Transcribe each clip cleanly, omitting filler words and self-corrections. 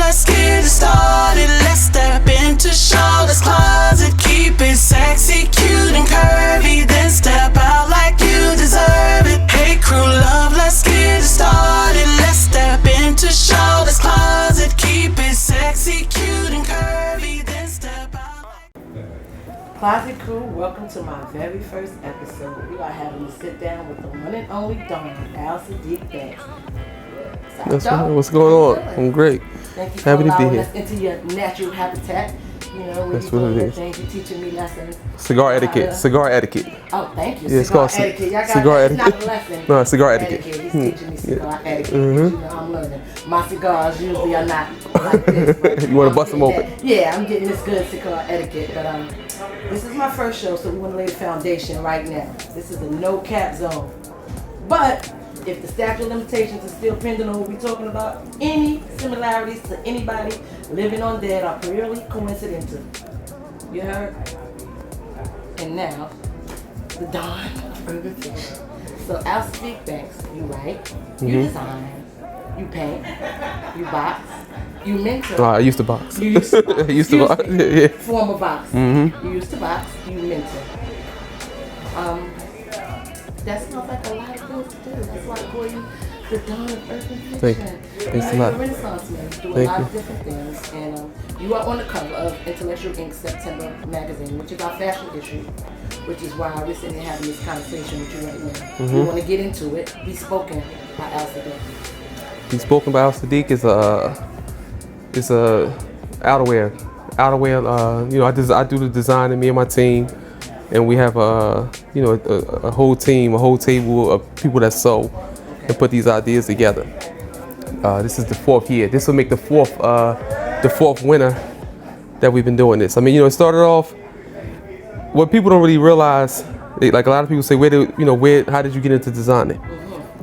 let's get it started. Let's step into Charlotte's closet. Keep it sexy, cute and curvy. Then step out like you deserve it. Hey crew, love, let's get it started. Let's step into Charlotte's closet. Keep it sexy, cute and curvy. Then step out like... Closet crew, welcome to my very first episode. We are having to sit down with the one and only Dawn, Saadiq Banks. That's right. What's going on? I'm great. Thank you for Happy to be allowing here. us into your natural habitat. You know, when That's you doing what it your is. things, you're teaching me lessons. Cigar etiquette. Cigar etiquette. Oh, thank you. Yeah, it's cigar called etiquette. Y'all got cigar it's not etiquette. a lesson. No, cigar etiquette. He's teaching me cigar etiquette. You know, I'm learning. My cigars usually are not like this. But You want to I'm bust them getting open? that. Yeah, I'm getting this good cigar etiquette. But this is my first show, so we want to lay the foundation right now. This is a no cap zone. But if the statute of limitations is still pending on what we're talking about, any similarities to anybody living on dead are purely coincidental. You heard? And now, the dawn of urban fiction. So Saadiq Banks, you write, you design, you paint, you box, you mentor. I used to box. You used to box. I used to box. Yeah. Former box. You used to box, you mentor. That sounds like a lot of things to do. That's why I call you the dawn of urban fiction. Thank you. Thanks a You're lot. a Renaissance man. You do a Thank lot you. of different things. And you are on the cover of Intellectual Inc. September magazine, which is our fashion issue, which is why we're sitting here having this conversation with you right now. We want to get into it. Be spoken by Saadiq. Be spoken by Saadiq is a outerwear. You know, I do the design, and me and my team, and we have a whole team, a whole table of people that sew and put these ideas together. This is the 4th year. This will make the fourth winter that we've been doing this. I mean, you know, it started off. What people don't really realize, like a lot of people say, how did you get into designing?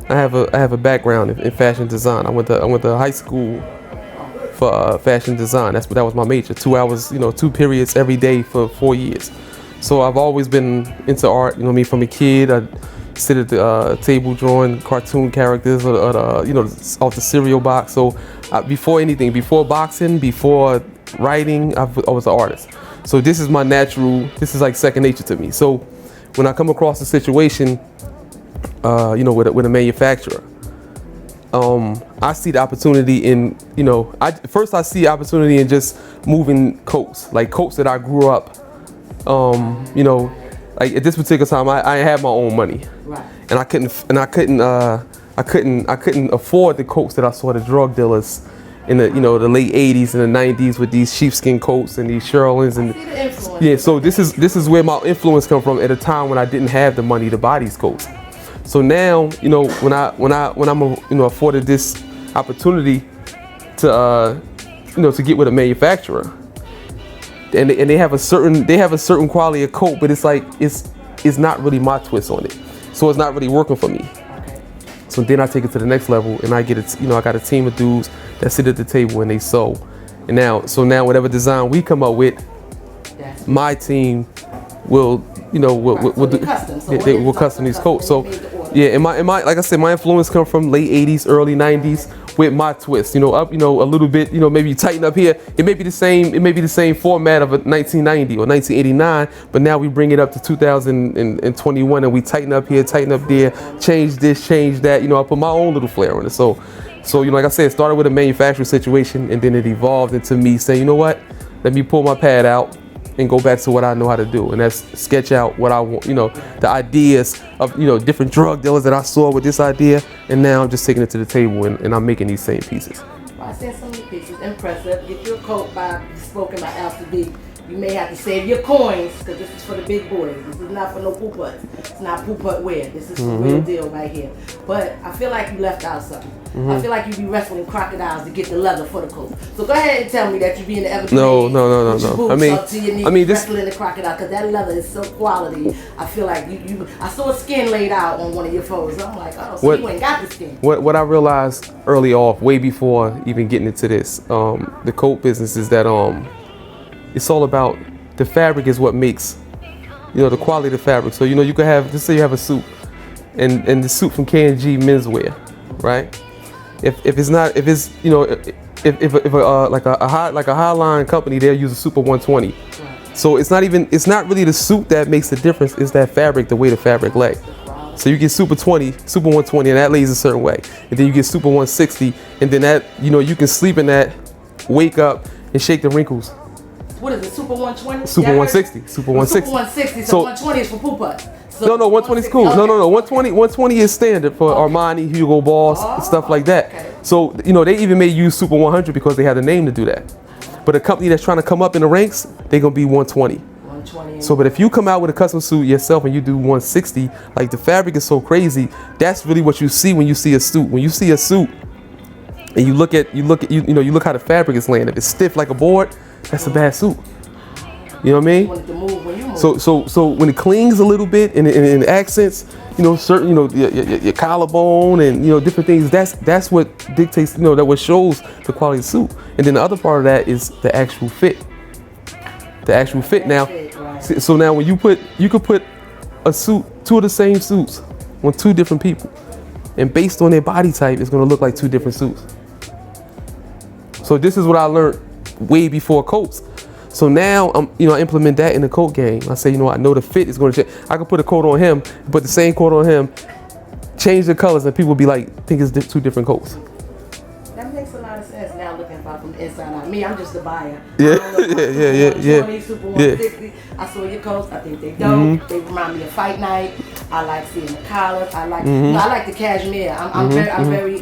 I have a background in fashion design. I went to high school for fashion design. That was my major. 2 hours, 2 periods every day for 4 years. So I've always been into art. You know me, from a kid. I sit at the table drawing cartoon characters, off the cereal box. So before anything, before boxing, before writing, I was an artist. So this is my natural. This is like second nature to me. So when I come across a situation, with a manufacturer, I see the opportunity in, I see opportunity in just moving coats, like coats that I grew up, like at this particular time, I had my own money, Right. and I couldn't afford the coats that I saw the drug dealers in the late 80s and the 90s with these sheepskin coats and these Sherlins and See the influence. yeah. So this is where my influence come from at a time when I didn't have the money to buy these coats. So now, when I'm afforded this opportunity to get with a manufacturer, and they have a certain quality of coat, but it's like it's not really my twist on it, so it's not really working for me. Okay. So then I take it to the next level, and I get I got a team of dudes that sit at the table and they sew, and now whatever design we come up with, That's my team will do custom. So they what will is custom these custom? coats. So They made the order. yeah, and my like I said, my influence come from late 80s, early 90s with my twist. Up, a little bit, maybe you tighten up here. It may be the same format of a 1990 or 1989, but now we bring it up to 2021 and we tighten up here, tighten up there, change this, change that. I put my own little flair on it. So like I said, it started with a manufacturing situation, and then it evolved into me saying, you know what, let me pull my pad out and go back to what I know how to do, and that's sketch out what I want, the ideas of, different drug dealers that I saw with this idea, and now I'm just taking it to the table and I'm making these same pieces. Well, I seen so many pieces. Impressive. Get you a coat spoken by Saadiq. You may have to save your coins, because this is for the big boys. This is not for no poop-putts. It's not poop-putt wear. This is the real deal right here. But I feel like you left out something. I feel like you be wrestling crocodiles to get the leather for the coat. So go ahead and tell me that you be in the Everglades. No. With your boots up to your knees, this wrestling the crocodile, because that leather is so quality. I feel like you I saw a skin laid out on one of your photos. I'm like, oh, so you ain't got the skin. What I realized early off, way before even getting into this, the coat business, is that it's all about the fabric is what makes, the quality of the fabric. So you could have, let's say you have a suit, and the suit from K&G menswear, right? If it's if a high line company, they'll use a Super 120. So it's not really the suit that makes the difference. It's that fabric, the way the fabric lay. So you get Super 120, and that lays a certain way. And then you get Super 160, and then that, you can sleep in that, wake up, and shake the wrinkles. What is it, Super 120? Super 160. Super 160. Super 160, so 120 is for poo-putts. So No, 120 is cool. Okay. No. 120 is standard for Armani, Hugo Boss, and stuff like that. Okay. So, they even may use Super 100 because they have the name to do that. But a company that's trying to come up in the ranks, they're going to be 120. 120. So, but if you come out with a custom suit yourself and you do 160, like the fabric is so crazy, that's really what you see when you see a suit. When you see a suit and you look how the fabric is laying. If it's stiff like a board, that's a bad suit. You know what I mean? You want it to move when you move. So when it clings a little bit and in accents, certain, your collarbone and different things. That's what dictates, that what shows the quality of the suit. And then the other part of that is the actual fit. The actual fit. Now, so now when you could put a suit, two of the same suits on two different people, and based on their body type, it's going to look like two different suits. So this is what I learned way before coats. So now I implement that in the coat game. I say, I know the fit is going to change. I can put a coat on him, put the same coat on him, change the colors, and people be like, think it's two different coats. That makes a lot of sense now looking from the inside out. Me, I'm just a buyer. Yeah, yeah. Super 160. I saw your coats. I think they dope. They remind me of Fight Night. I like seeing the collars. I like I like the cashmere. I'm very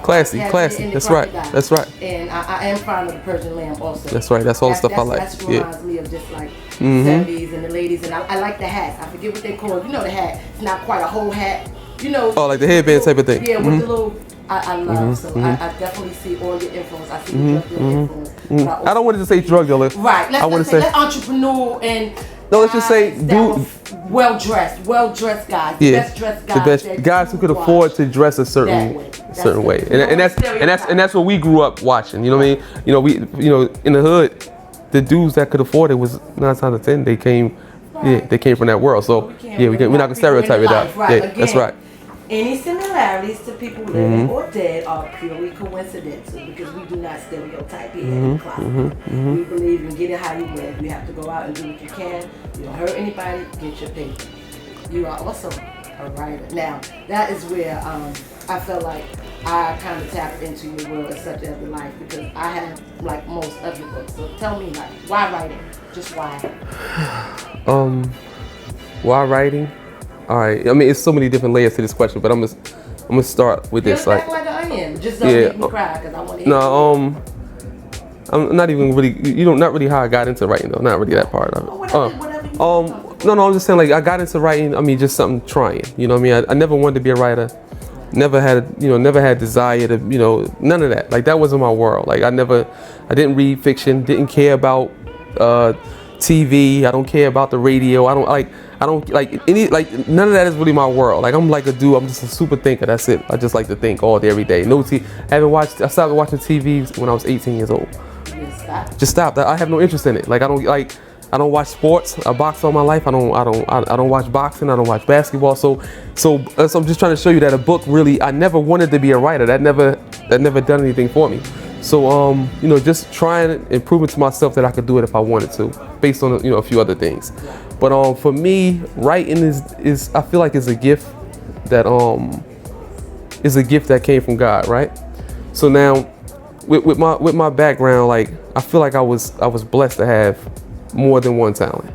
classy. That's right. Guy. That's right. And I am fond of the Persian lamb also. That's right. That's all the stuff I like. That reminds me of just like 70s and the ladies. And I like the hats. I forget what they call it. The hat. It's not quite a whole hat. Oh, like the headband type of thing. Yeah, with the little. I love, so I definitely see all your influence. I see your influence. I don't want to just say drug dealer. Right. Let's say entrepreneur and let's just say well dressed guys. The best dressed guys. The best guys who could afford to dress a certain way. And that's what we grew up watching. You know what I mean? We in the hood, the dudes that could afford it was 9 times out of 10 they came from that world. So we're not gonna stereotype it out. Yeah, that's right. Any similarities to people living or dead are purely coincidental because we do not stereotype here in the closet. We believe in get it how you live. You have to go out and do what you can. You don't hurt anybody, get your paper. You are also a writer. Now, that is where I felt like I kind of tapped into your world as such as the life because I have like most of your books. So tell me, like, why writing? Just why? Why writing? All right. I mean, it's so many different layers to this question, but I'm gonna start with this. Like an onion. Just don't make me cry because I want to. No. I'm not even really. Not really how I got into writing though. Not really that part of it. No. I'm just saying like I got into writing. I mean, just something trying. You know what I mean? I never wanted to be a writer. Never had desire to. None of that. Like that wasn't my world. Like I didn't read fiction. Didn't care about TV. I don't care about the radio. I don't like any, like none of that is really my world. Like I'm like a dude, I'm just a super thinker. That's it. I just like to think all day, every day. No TV. I stopped watching TV when I was 18 years old. Just stopped. I have no interest in it. Like I don't watch sports. I boxed all my life. I don't watch boxing. I don't watch basketball. So I'm just trying to show you that a book really. I never wanted to be a writer. That never done anything for me. So just trying and proving to myself that I could do it if I wanted to, based on a few other things. But for me, writing is I feel like it's a gift that came from God, right? So now with my background, like I feel like I was blessed to have more than one talent.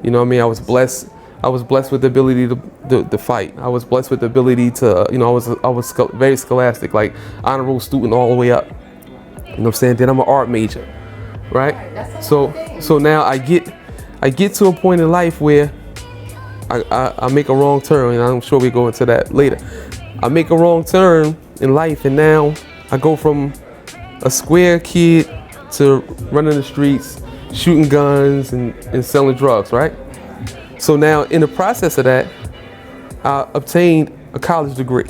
You know what I mean? I was blessed with the ability to fight. I was blessed with the ability to I was very scholastic, like honor roll student all the way up. You know what I'm saying? Then I'm an art major, right? So now I get to a point in life where I make a wrong turn, and I'm sure we go into that later. I make a wrong turn in life, and now I go from a square kid to running the streets, shooting guns, and selling drugs, right? So now in the process of that, I obtained a college degree,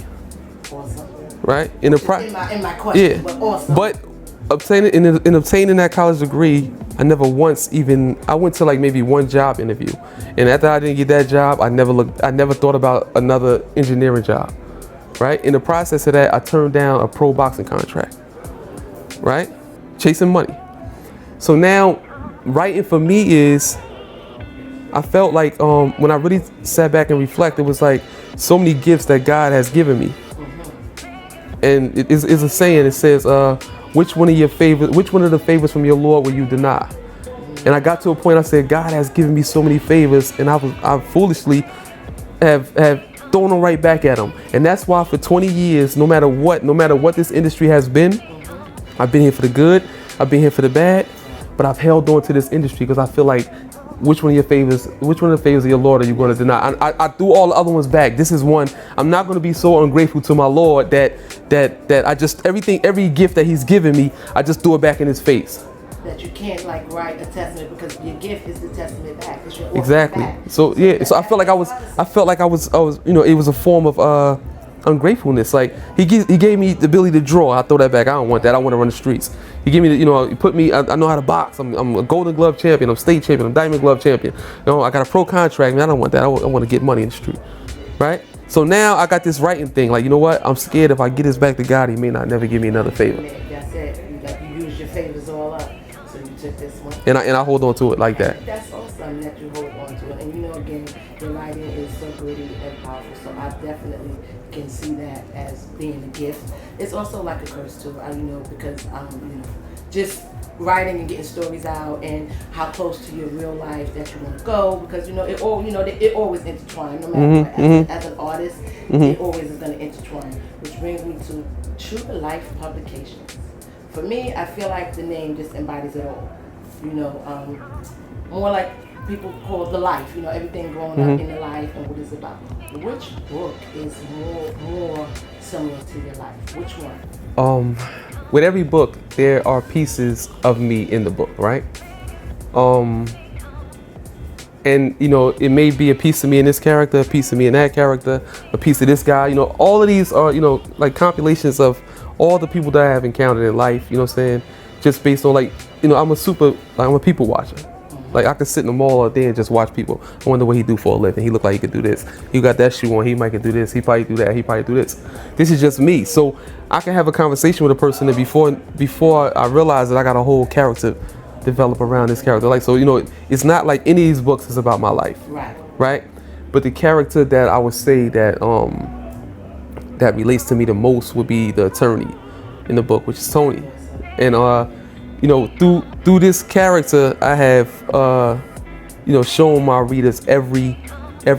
right? In my question, but awesome. But obtaining that college degree, I went to like maybe one job interview, and after I didn't get that job, I never thought about another engineering job, right? In the process of that, I turned down a pro boxing contract, right? chasing money. So now, writing for me is, I felt like when I really sat back and reflect, it was like so many gifts that God has given me. And it's a saying. It says, which one of the favors from your Lord will you deny? And I got to a point, I said, God has given me so many favors, and I foolishly have thrown them right back at him. And that's why for 20 years, no matter what this industry has been, I've been here for the good, I've been here for the bad, but I've held on to this industry because I feel like, which one of the favors of your Lord are you going to deny? I threw all the other ones back. This is one. I'm not going to be so ungrateful to my Lord that I just, every gift that he's given me, I just threw it back in his face. That you can't like write a testament because your gift is the testament back. It's your Exactly. back. So yeah. So I felt like I was, it was a form of ungratefulness. Like he gave me the ability to draw. I throw that back. I don't want that. I want to run the streets. He gave me he put me. I know how to box. I'm a Golden Glove champion. I'm state champion. I'm Diamond Glove champion. I got a pro contract. Man, I don't want that. I want to get money in the street, right? So now I got this writing thing. Like, you know what? I'm scared if I get this back to God, he may not never give me another favor. That's it. You use your favors all up. So you took this one. And I hold on to it like that. That's awesome that you hold on to it. And again, your writing is so gritty and powerful. So I definitely can see that as being a gift. It's also like a curse too. Because just writing and getting stories out and how close to your real life that you want to go, because it always intertwines. No matter what, as an artist, it always is going to intertwine. Which brings me to True to Life Publications. For me, I feel like the name just embodies it all. More like people call the life. Everything growing up in the life and what it's about. Which book is more similar to your life? Which one? With every book, there are pieces of me in the book, right? And it may be a piece of me in this character, a piece of me in that character, a piece of this guy. All of these are like compilations of all the people that I have encountered in life. You know what I'm saying? Just based on I'm a people watcher. Like I could sit in the mall all day and just watch people. I wonder what he do for a living. He look like he could do this. He got that shoe on. He might could do this. He probably do that. He probably do this. This is just me. So I can have a conversation with a person that before I realize that I got a whole character develop around this character. It's not like any of these books is about my life. Right. But the character that I would say that that relates to me the most would be the attorney in the book, which is Tony. And through this character, I have shown my readers every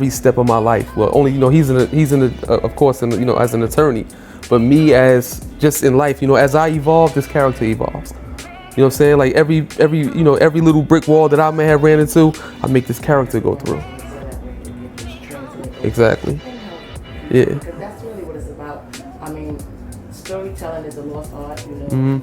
step of my life. Well, only he's of course as an attorney, but me as just in life, as I evolve, this character evolves. You know what I'm saying? Like every little brick wall that I may have ran into, I make this character go through. Exactly. Yeah. Because that's really what it's about. Storytelling is a lost art,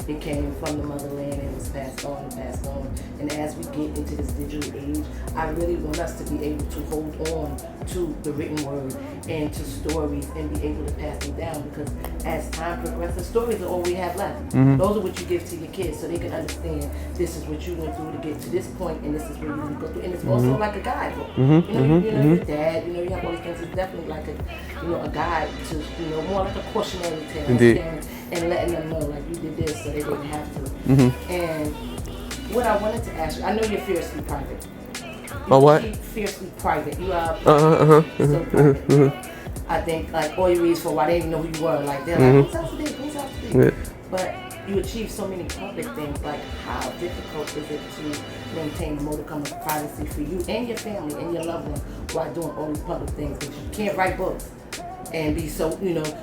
It came from the motherland and was passed on and passed on. And as we get into this digital age, I really want us to be able to hold on to the written word and to stories and be able to pass them down, because as time progresses, stories are all we have left. Those are what you give to your kids so they can understand this is what you went through to get to this point, and this is what you go through. And it's also like a guidebook. Your dad, you have all these things. It's definitely like a guide to, more like a cautionary tale. Indeed. And letting them know, like, you did this so they didn't have to. And what I wanted to ask you, I know you're fiercely private. What? Fiercely private. You are so private. I think, like, all you reads for a while, they didn't even know who you were. Like, they're like, who's out today? But you achieve so many public things. Like, how difficult is it to maintain a modicum of privacy for you and your family and your loved ones while doing all these public things? Because you can't write books and be so,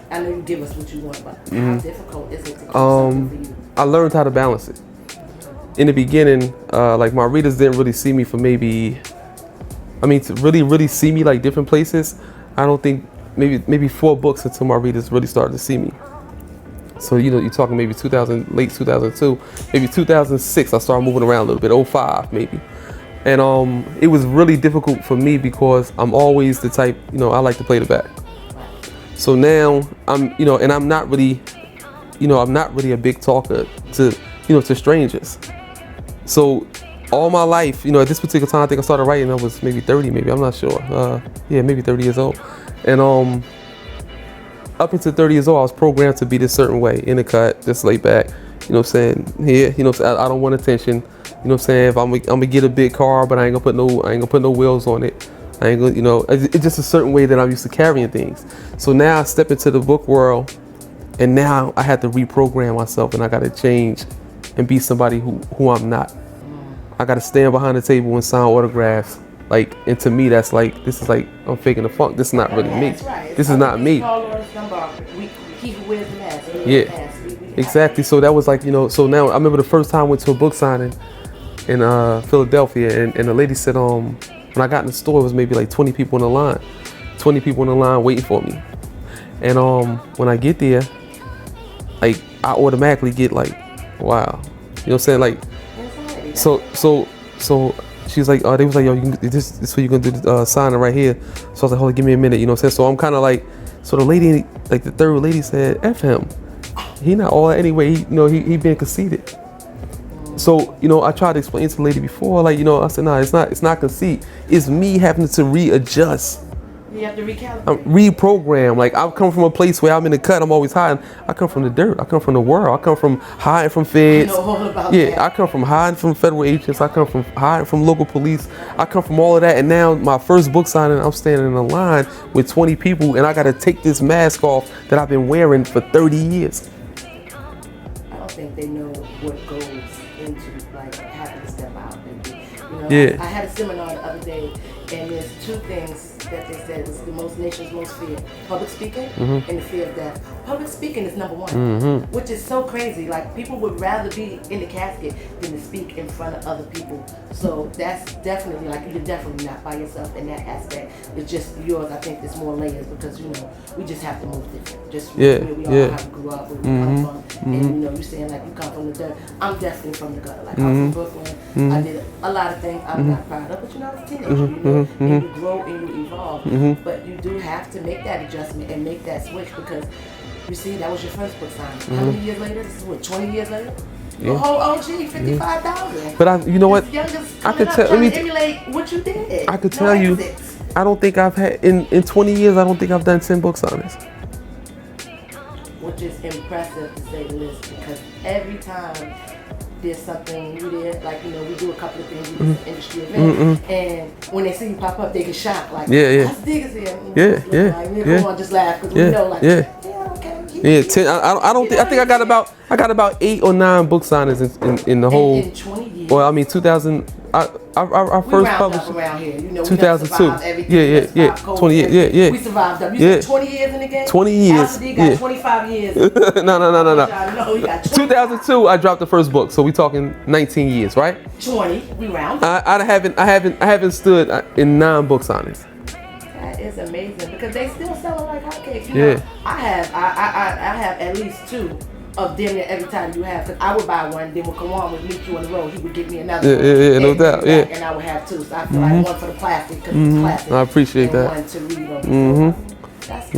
I know you give us what you want, but how difficult is it to keep something for you? I learned how to balance it. In the beginning, like my readers didn't really see me for to really see me like different places. I don't think maybe 4 books until my readers really started to see me. So you're talking maybe late 2002, maybe 2006. I started moving around a little bit, 05 maybe. And it was really difficult for me because I'm always the type, I like to play the back. So now I'm not really a big talker to strangers. So all my life, at this particular time, I think I started writing, I was maybe 30, maybe, I'm not sure. Maybe 30 years old. And up until 30 years old, I was programmed to be this certain way, in the cut, just laid back, You know what I'm saying? Here, you know what I'm saying? I don't want attention. You know what I'm saying? If I'm gonna get a big car, but I ain't gonna put no wheels on it. I ain't gonna, you know, it's just a certain way that I'm used to carrying things. So now I step into the book world, and now I have to reprogram myself, and I gotta change and be somebody who I'm not. I gotta stand behind the table and sign autographs. Like, and to me, that's like, this is like, I'm faking the funk. This is not really me. Right. This is not me. He who wears the mask. Yeah, exactly. So that was like, you know, so now I remember the first time I went to a book signing in Philadelphia, and the lady said, when I got in the store, it was maybe like 20 people in the line. 20 people in the line waiting for me. And when I get there, like, I automatically get like, wow. You know what I'm saying? Like, so she's like, they was like, yo, this is what you're gonna do the signing right here. So I was like, hold on, give me a minute. You know what I'm saying? So I'm kind of like, so the lady, like the third lady said, F him. He not all that anyway. He being conceited. So, you know, I tried to explain to the lady before, like, you know, I said, nah, it's not conceit. It's me having to readjust. You have to recalibrate. Reprogram. Like, I come from a place where I'm in the cut, I'm always hiding. I come from the dirt. I come from the world. I come from hiding from feds. I know all about yeah, that. I come from hiding from federal agents. I come from hiding from local police. I come from all of that. And now my first book signing, I'm standing in a line with 20 people, and I got to take this mask off that I've been wearing for 30 years. I don't think they know what goes into, like, having to step out. And be, you know, Yeah. I had a seminar the other day, and there's two things that they said is the nation's most fear: public speaking and the fear of death. Public speaking is number one, which is so crazy. Like, people would rather be in the casket than to speak in front of other people. So that's definitely, like, you're definitely not by yourself in that aspect. It's just yours. I think there's more layers because, you know, we just have to move different. Just where we all have to grow up, where we come from. And, you know, you're saying, like, you come from the dirt. I'm definitely from the gutter. Like, I'm from Brooklyn. I did a lot of things I'm not proud of, but, you know, I was a teenager, you know, and you grow and you evolve. But you do have to make that adjustment and make that switch because, you see, that was your first book signing. How many years later? This is what, 20 years later? Yeah. The whole OG, 55,000. But you know what? I could tell. Let me emulate what you did. I could tell you. I don't think I've had in 20 years. I don't think I've done 10 book signings. Which is impressive to say the least, because every time there's something new there, like, you know, we do a couple of things, we do some industry events, and when they see you pop up, they get shocked, like, that's Digga's here. Like, we don't want to just laugh because we know, like, okay. 10. I don't think. I think I got about 8 or 9 book signings in the whole. In 20 years. Well, I mean, 2000. Our first published around here. You know, 2002. Yeah. 20 years. Yeah. We survived them. You said 20 years in the game. 20 years. After got 25 years. No. No, he got 2002. I dropped the first book, so we talking 19 years, right? 20. We round. I haven't stood in 9 book signings. That is amazing because they still selling like hotcakes. You know, I have at least 2 of them every time you have, because I would buy one, then when Kawan would meet you on the road, he would give me another one. Yeah, no doubt. Yeah. And I would have 2. So I feel like one for the plastic because it's classic. I appreciate that. One to read on. That's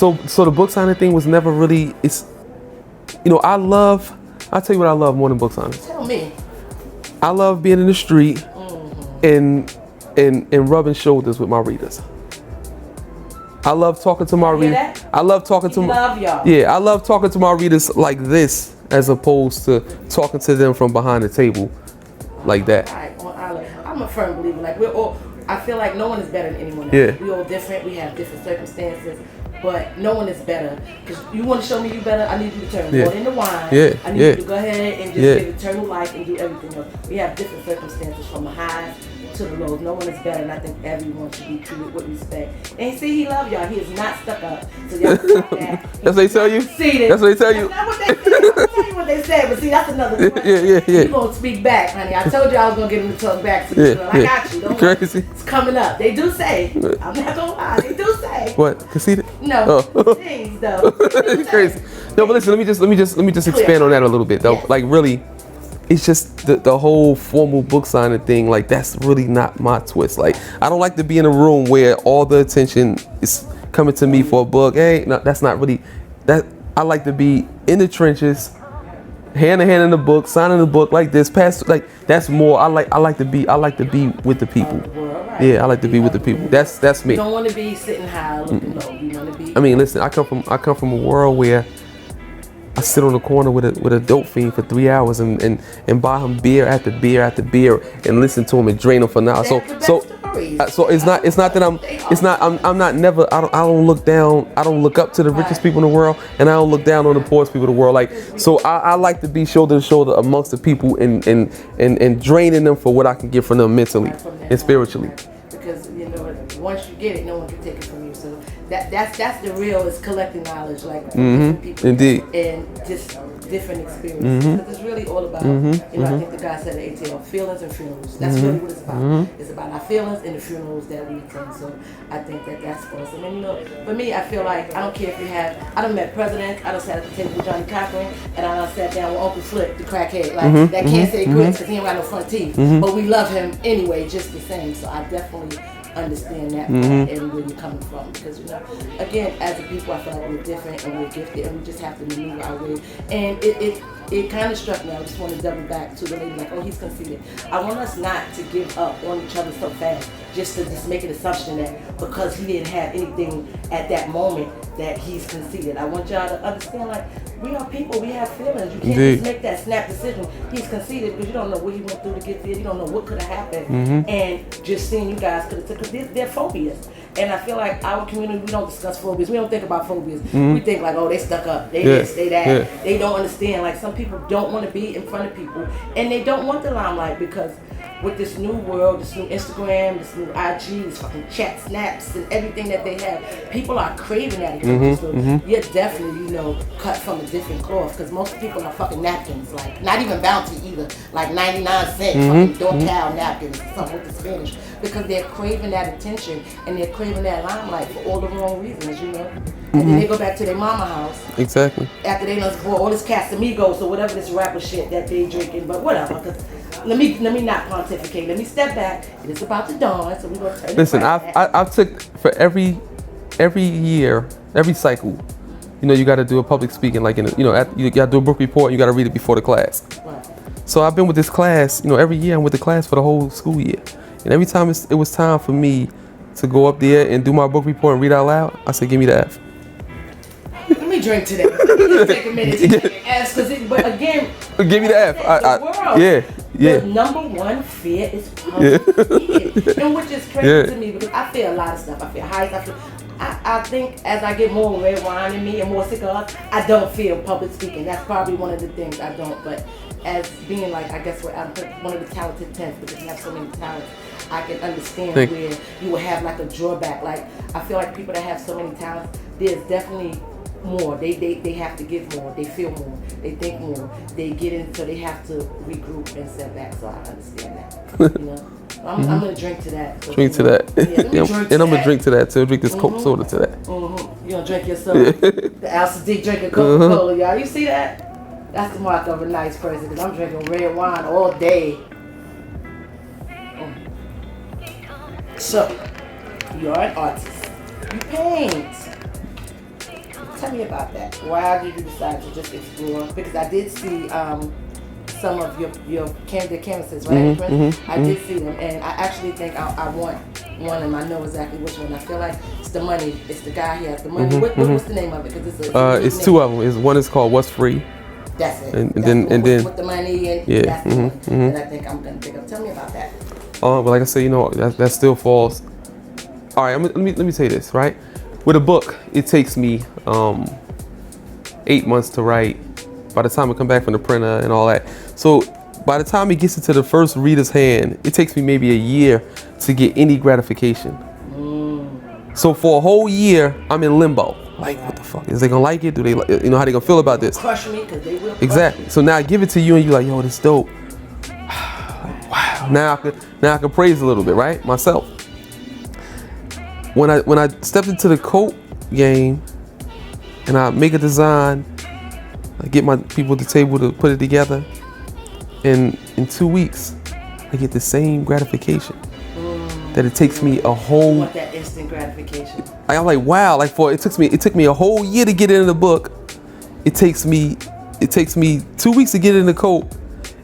awesome. So the book signing thing was never really. It's, you know, I'll tell you what I love more than book signings. Tell me. I love being in the street and rubbing shoulders with my readers. I love talking to my readers. I love talking to y'all. Yeah, I love talking to my readers like this, as opposed to talking to them from behind the table, like that. I'm a firm believer. Like, we're all. I feel like no one is better than anyone else. Yeah. We all different. We have different circumstances, but no one is better. Because you want to show me you better, I need you to turn water into wine. Yeah. I need you to go ahead and just live eternal life and do everything else. We have different circumstances from the highs to the lows. No one is better, and I think everyone should be treated with respect. And see, he love y'all. He is not stuck up. So y'all stop that. That's what they tell you? That's what they tell you? That's not what they said. I'll tell you what they said, but see, that's another question. Yeah. You gonna speak back, honey. I told you I was gonna get him to talk back to you. I got you. Don't crazy. It's coming up. They do say. I'm not gonna lie. They do say. What? Conceited? No. Things though. Crazy. No, but listen. Let me just expand on that a little bit though. Yes. Like, really, it's just the whole formal book signing thing. Like, that's really not my twist. Like, I don't like to be in a room where all the attention is coming to me for a book. Hey, no, that's not really that. I like to be in the trenches, hand in hand in the book, signing the book like this. Like, that's more. I like to be with the people. Yeah, I like to be with the people. That's me. You don't want to be sitting high looking low. You want to be. I mean, listen. I come from a world where I sit on the corner with a dope fiend for 3 hours and buy him beer after beer after beer and listen to him and drain him for now. So it's not that I don't look down. I don't look up to the richest people in the world, and I don't look down on the poorest people in the world. Like, so I like to be shoulder to shoulder amongst the people and draining them for what I can get from them mentally and spiritually. Because once you get it, no one can take it from you. So that's the real, is collecting knowledge, like different people. Indeed. And just different experiences. Because it's really all about, I think the guy said at ATL, feelings and funerals. That's really what it's about. It's about our feelings and the funerals that we attend. So I think that's awesome. And for me, I feel like, I don't care if you have, I done met presidents, I done sat at the table with Johnny Cochran, and I done sat down with Uncle Flip, the crackhead. Like, that can't say grits because he ain't got no front teeth. But we love him anyway, just the same. So I definitely understand that part and where you're coming from, because again, as a people, I feel like we're different and we're gifted, and we just have to maneuver our way. And it kind of struck me. I just want to double back to the lady, like, oh, he's conceited. I want us not to give up on each other so fast, just to make an assumption that because he didn't have anything at that moment that he's conceited. I want y'all to understand, like, we are people, we have feelings. You can't just make that snap decision. He's conceited because you don't know what he went through to get there. You don't know what could have happened. And just seeing you guys could have took, because they're phobias. And I feel like our community, we don't discuss phobias. We don't think about phobias. We think like, oh, they stuck up. They this, they that. They don't understand. Like, some people don't want to be in front of people. And they don't want the limelight, because with this new world, this new Instagram, this new IG, this fucking chat snaps and everything that they have, people are craving that attention. So you're definitely, cut from a different cloth, because most people are fucking napkins, like not even Bounty either, like 99 cent fucking Dorcal napkins, something with the Spanish, because they're craving that attention and they're craving that limelight for all the wrong reasons, And then they go back to their mama house. Exactly. After they done bought all this Casamigos or whatever this rapper shit that they drinking, but whatever. Cause let me not pontificate. Let me step back. It's about to dawn, so we're gonna turn. Listen, I've took for every year, every cycle. You got to do a public speaking, like you got to do a book report. You got to read it before the class. Right. So I've been with this class. Every year I'm with the class for the whole school year, and every time it was time for me to go up there and do my book report and read out loud, I said, "Give me the F." Let me drink today. Let me just take a minute to take an F, but again, give me the F. The number one fear is public speaking, and which is crazy to me, because I fear a lot of stuff. I fear heights. I think as I get more red wine in me and more cigars, I don't fear public speaking. That's probably one of the things I don't. But as being like, I guess I'm one of the talented 10s, because you have so many talents, I can understand where you will have like a drawback. Like, I feel like people that have so many talents, there's definitely more. They have to give more. They feel more. They think more. They get in, so they have to regroup and set back. So I understand that. I'm gonna drink to that. So, drink to that. And I'm gonna drink to that too. Drink this Coke soda to that. You gonna drink your soda? The Saadiq drinking Coca-Cola, y'all. You see that? That's the mark of a nice person, because I'm drinking red wine all day. So, you're an artist. You paint. Tell me about that. Why did you decide to just explore? Because I did see some of your canvases, right? I did see them, and I actually think I want one, and I know exactly which one. I feel like it's the money. It's the guy here. The money. What's the name of it? Because it's two of them. One is called What's Free. That's it. And then with the money and that's the one. And I think I'm gonna pick up. Tell me about that. But like I say, that still falls. All right, let me tell you this, right? With a book, it takes me 8 months to write. By the time I come back from the printer and all that, so by the time it gets into the first reader's hand, it takes me maybe a year to get any gratification. So for a whole year, I'm in limbo. Like, what the fuck? Is they gonna like it? Do they, how they gonna feel about this? Crush me, because they will. Exactly. So now I give it to you, and you're like, yo, this dope. Wow. Now I can praise a little bit, right? Myself. When I stepped into the coat game, and I make a design, I get my people at the table to put it together, and in 2 weeks, I get the same gratification that it takes me a whole. You want that instant gratification. I'm like, wow! Like it took me a whole year to get it in the book. It takes me 2 weeks to get it in the coat,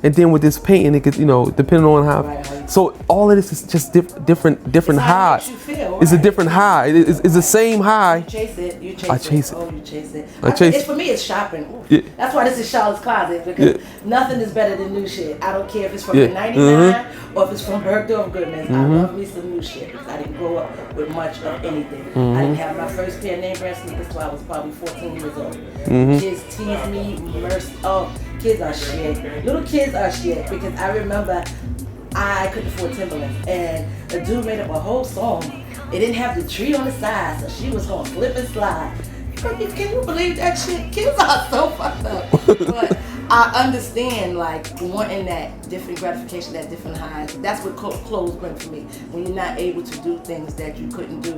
and then with this painting, it could, you know, depending on how. Right. So all of this is just different how it highs. makes you feel, It's a right. different high. It's the same high. You chase it. You chase I chase it. Oh, you chase it. I chase It's, it. for me, it's shopping. Oof. Yeah. That's why this is Charlotte's Closet, because nothing is better than new shit. I don't care if it's from the 99 or if it's from Bergdorf Goodman. I love me some new shit because I didn't grow up with much of anything. I didn't have my first pair of name brand sneakers till I was probably 14 years old. Kids tease me, kids are shit. Little kids are shit because I remember I couldn't afford Timberlands and a dude made up a whole song. It didn't have the tree on the side, so she was gonna flip and slide. Can you believe that shit? Kids are so fucked up. But I understand, like, wanting that different gratification, that different high. That's what clothes bring for me. When you're not able to do things that you couldn't do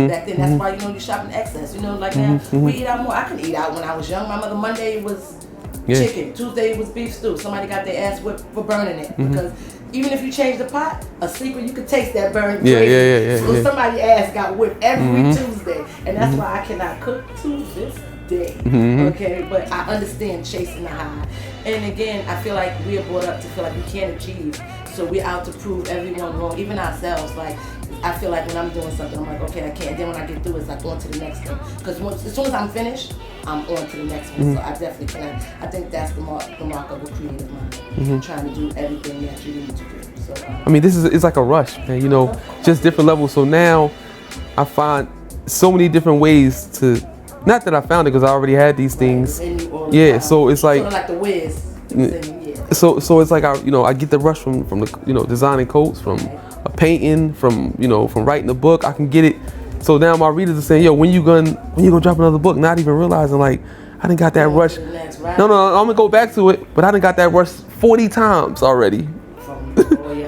back then. That's why, you know, you shop in excess. You know, like now, we eat out more. I can eat out when I was young. My mother, Monday was chicken. Tuesday was beef stew. Somebody got their ass whipped for burning it. Because even if you change the pot, a secret, you could taste that burn. So somebody's ass got whipped every Tuesday. And that's why I cannot cook to this day. Okay, but I understand chasing the high. And again, I feel like we are brought up to feel like we can't achieve. So we're out to prove everyone wrong, even ourselves. Like, I feel like when I'm doing something, I'm like, okay, I can't. Then when I get through, it's like on to the next thing. Because as soon as I'm finished, I'm on to the next one. So I definitely can. I think that's the mark of a creative mind. Trying to do everything that you need to do. So I mean, it's like a rush, man. You know, just different levels. So now I find so many different ways to. Not that I found it because I already had these things. So it's like. Sort of like the whiz. So it's like I get the rush from the designing coats, from a painting, from writing a book. I can get it. So now my readers are saying, yo, when you gonna drop another book? Not even realizing, like, I done got that rush. No, I'm gonna go back to it, but I done got that rush 40 times already.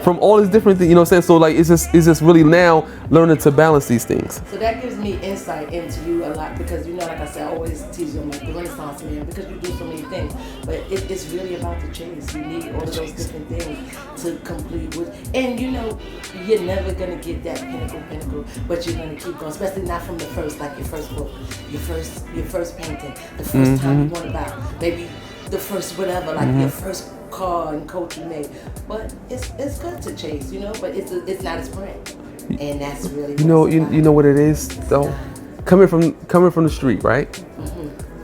From all these different things, you know what I'm saying? So like it's just really now learning to balance these things. So that gives me insight into you a lot because, you know, like I said, I always tease you, I'm like the Renaissance man because you do so many things. But it's really about the chase. You need all of those different things to complete with. And you know, you're never gonna get that pinnacle, but you're gonna keep going, especially not from the first, like your first book, your first painting, the first time you want to buy, maybe the first whatever, like your first car and coat you made. But it's good to chase, you know, but it's not a sprint. And that's really you know what it is though? Coming from the street, right?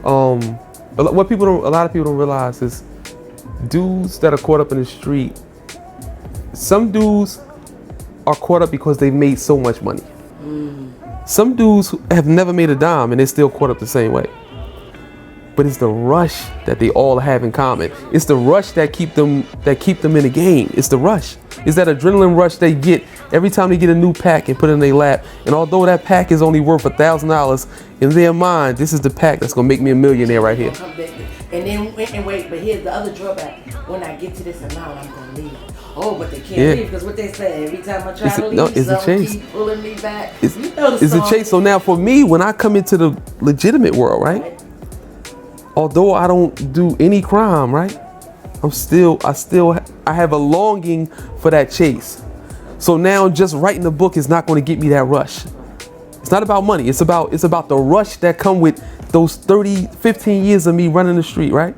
A lot of people don't realize is dudes that are caught up in the street, some dudes are caught up because they've made so much money. Some dudes have never made a dime and they're still caught up the same way. But it's the rush that they all have in common. It's the rush that keep them in the game. It's the rush. It's that adrenaline rush they get every time they get a new pack and put it in their lap. And although that pack is only worth $1,000, in their mind, this is the pack that's gonna make me a millionaire right here. And then wait, but here's the other drawback. When I get to this amount, I'm gonna leave. Oh, but they can't leave because what they say every time I try to leave, someone keep pulling me back. It's a chase. So now for me, when I come into the legitimate world, right? Although I don't do any crime, right? I have a longing for that chase. So now just writing the book is not going to get me that rush. It's not about money. It's about the rush that come with those 15 years of me running the street, right?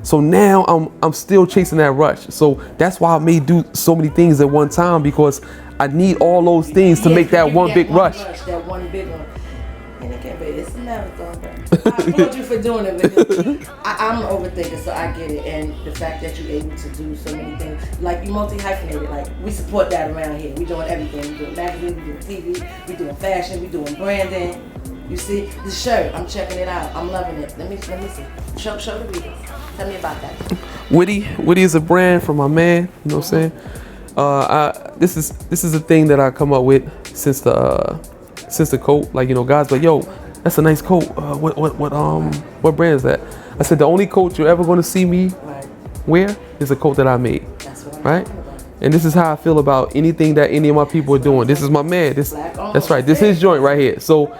So now I'm still chasing that rush. So that's why I may do so many things at one time because I need all those things to make that one big rush. That one big one. And it can't be. It's a marathon, bro. I applaud you for doing it because I'm an overthinker, so I get it. And the fact that you're able to do so many things, like you multi-hyphenated, like we support that around here. We doing everything. We doing magazine, we doing TV, we doing fashion, we doing branding. You see, the shirt, I'm checking it out. I'm loving it. Let me see. Show the readers. Tell me about that. Witty is a brand from my man. You know what I'm saying? This is a thing that I come up with since the coat. Like, you know, guys like, yo, that's a nice coat. What brand is that? I said the only coat you're ever going to see me wear is a coat that I made. That's right. And this is how I feel about anything that any of my people are doing. This is my man. That's right. This is his joint right here. So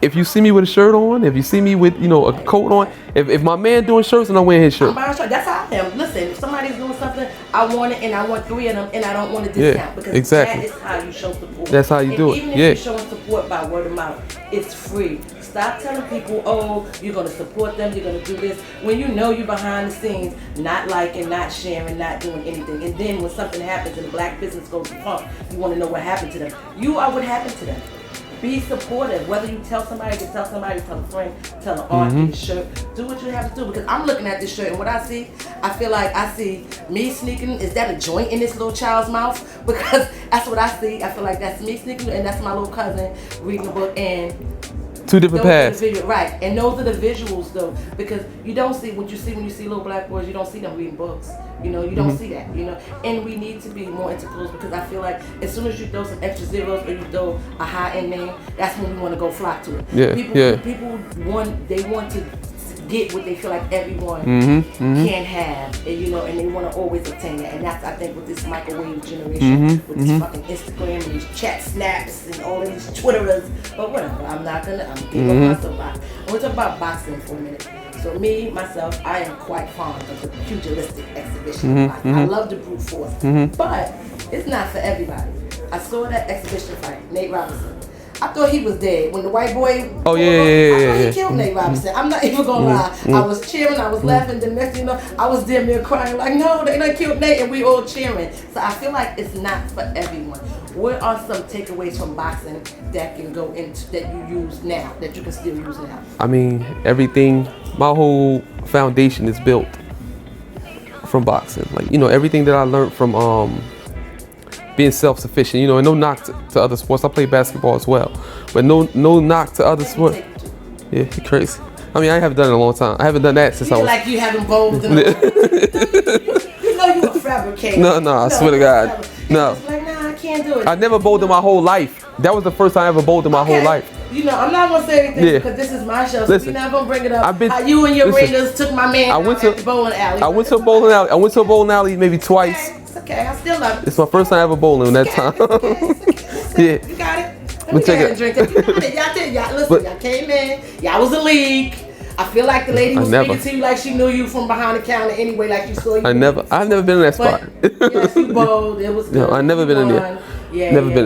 if you see me with a shirt on, if you see me with, a coat on, if my man doing shirts and I'm wearing his shirt. I'm buying shirts. That's how I am. Listen, if somebody's doing something, I want it and I want 3 of them and I don't want a discount. Because that is how you show support. That's how you do it. Even if you're showing support by word of mouth, it's free. Stop telling people, oh, you're going to support them, you're going to do this, when you know you're behind the scenes, not liking, not sharing, not doing anything. And then when something happens and the black business goes to pump, you want to know what happened to them. You are what happened to them. Be supportive. Whether you tell somebody, tell a friend, tell an aunt, get a shirt. Do what you have to do. Because I'm looking at this shirt and what I see, I feel like I see me sneaking. Is that a joint in this little child's mouth? Because that's what I see. I feel like that's me sneaking and that's my little cousin reading a book and two different paths. Right, and those are the visuals though, because you don't see what you see when you see little black boys. You don't see them reading books. You know, you don't see that. You know, and we need to be more into clothes because I feel like as soon as you throw some extra zeros or you throw a high end name, that's when we want to go flock to it. Yeah, people want to get what they feel like everyone can have, and you know, and they want to always obtain that. And that's, I think, with this microwave generation, with this fucking Instagram and these chat snaps and all of these Twitterers. But whatever, I'm giving myself back. I want to talk about boxing for a minute. So me, myself, I am quite fond of the pugilistic exhibition. I love the brute force, but it's not for everybody. I saw that exhibition fight, Nate Robinson. I thought he was dead when the white boy. Oh yeah. I thought he killed Nate Robinson. I'm not even gonna lie. I was cheering, I was laughing. The next thing you know, I was damn near crying like, no, they done killed Nate, and we all cheering. So I feel like it's not for everyone. What are some takeaways from boxing that can go into that you use now, that you can still use now? I mean, everything. My whole foundation is built from boxing. Like, you know, everything that I learned from being self-sufficient, you know, and no knock to other sports. I play basketball as well, but no knock to other sports. Yeah, you're crazy. I mean, I haven't done it in a long time. I haven't done that since I was. Like you haven't bowled in a You know you a fabricator. No, I swear to God, no. Like, nah, I can't do it. I never bowled in my whole life. That was the first time I ever bowled in my whole life. You know, I'm not gonna say anything because this is my show, so we're not gonna bring it up. How you and your Raiders took my man out at the bowling alley. I went to a bowling alley. I went to a bowling alley maybe twice. It's okay. I still love it. It's my first time ever bowling in that time. Yeah. You got it. Let me check it. Drink it. You got it. Y'all did. Listen, y'all came in. Y'all was a league. I feel like the lady was speaking to you like she knew you from behind the counter anyway, like you saw you. I've never been in that spot. Yes, you bowled. It was good. No, I've never been in there.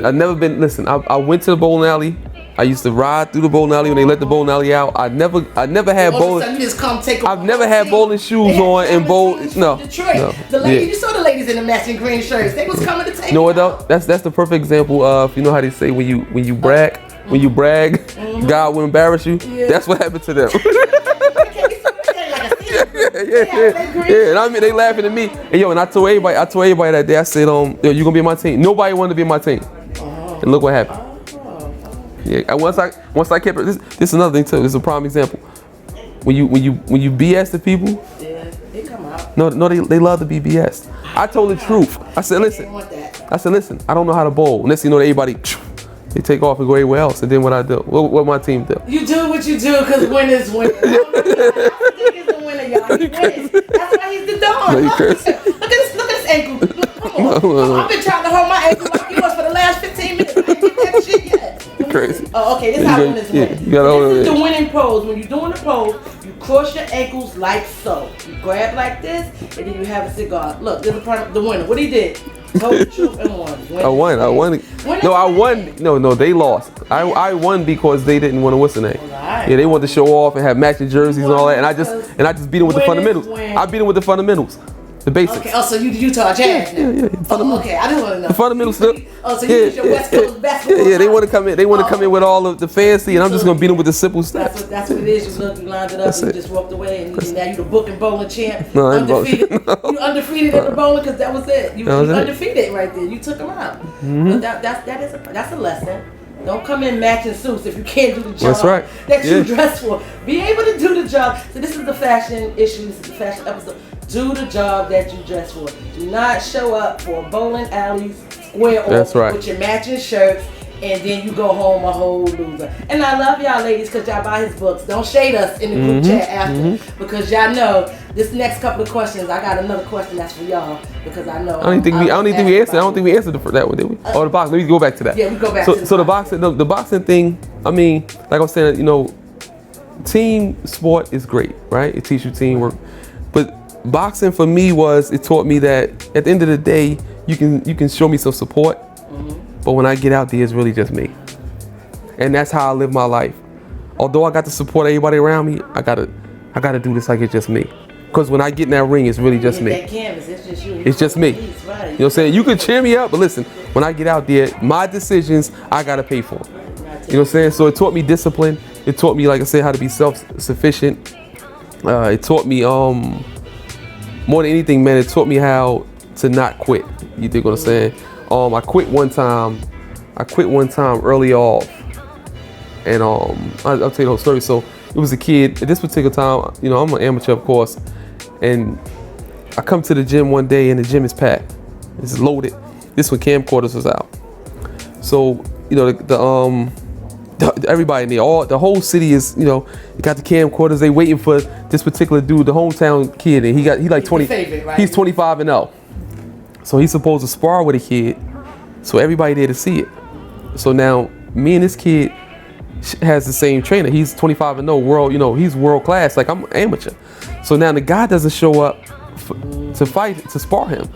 I've never been. Listen, I went to the bowling alley. I used to ride through the bowling alley when they let the bowling alley out. I never had bowling. You just come take I've never had bowling shoes on and bowl. No. The lady, you saw the ladies in the matching green shirts. They was coming to take. You know what though? That's the perfect example of, you know how they say when you brag, God will embarrass you. Yeah. That's what happened to them. Yeah. And I mean, they laughing at me. And yo, and I told everybody that day. I said, yo, you gonna be on my team? Nobody wanted to be on my team. And look what happened. Yeah. And once I kept it, this is another thing too. This is a prime example. When you BS the people, they come out. No, they love to be BS. I told the truth. I said, listen. I don't know how to bowl. Next thing you know, everybody. They take off and go everywhere else. And then what I do? What my team do? You do what you do because winners win. Saadiq is the winner, y'all. He wins. That's why he's the dog. No, look at this ankle. Look, come on. I've been trying to hold my ankle like yours for the last 15 minutes. I ain't get that shit yet. Crazy. Oh, okay. This is how winners win. You gotta hold this is the winning pose. When you're doing the pose, you cross your ankles like so. You grab like this, and then you have a cigar. Look, this is the winner. What he did? Told the truth and won. I won. No, I won. No, they lost. I won because they didn't want to what's the name? Right. Yeah, they wanted to show off and have matching jerseys and all that, and I just beat them with the fundamentals. I beat them with the fundamentals, the basics. Okay. Oh, so you Utah Jazz now? Yeah. Oh, okay, I didn't want to know. The fundamentals stuff. Oh, so you use your West Coast basketball. Yeah, they want to come in. They want to come in with all of the fancy, and I'm just gonna beat them with the simple stuff. That's what it is. You lined it up, and you just walked away, and now you're the book and bowling champ. No, I ain't undefeated. You undefeated at the bowling because that was it. You undefeated right there. You took them out. But that's a lesson. Don't come in matching suits if you can't do the job that you dress for. Be able to do the job. So this is the fashion issue. This is the fashion episode. Do the job that you dress for. Do not show up for a bowling alley square off with your matching shirts and then you go home a whole loser. And I love y'all ladies because y'all buy his books. Don't shade us in the group chat after because y'all know this next couple of questions. I got another question that's for y'all because I know. I don't think we answered. I don't think we answered that one, did we? The boxing. Let me go back to that. Yeah, we go back. So the boxing thing. I mean, like I was saying, you know, team sport is great, right? It teaches you teamwork, but boxing for me it taught me that at the end of the day, you can show me some support. But when I get out there, it's really just me. And that's how I live my life. although I got to support everybody around me, I gotta do this like it's just me. Because when I get in that ring, it's really just me. That canvas, it's just you. It's just me. Right. You know what I'm saying? You can cheer me up, but listen, when I get out there, my decisions, I gotta pay for. You know what I'm saying? So it taught me discipline. It taught me, like I said, how to be self-sufficient. It taught me, more than anything, man, it taught me how to not quit. You dig what I'm saying? I quit one time early off. And I'll tell you the whole story. So it was a kid at this particular time, you know, I'm an amateur, of course. And I come to the gym one day and the gym is packed. It's loaded. This when camcorders was out. So, you know, everybody in there, the whole city is, you know, got the camcorders. They waiting for this particular dude, the hometown kid, and he like 20. Favorite, right? He's 25 and 0. So he's supposed to spar with a kid. So everybody there to see it. So now me and this kid has the same trainer. He's 25 and 0 world, you know, he's world class. Like I'm amateur. So now the guy doesn't show up to fight, to spar him.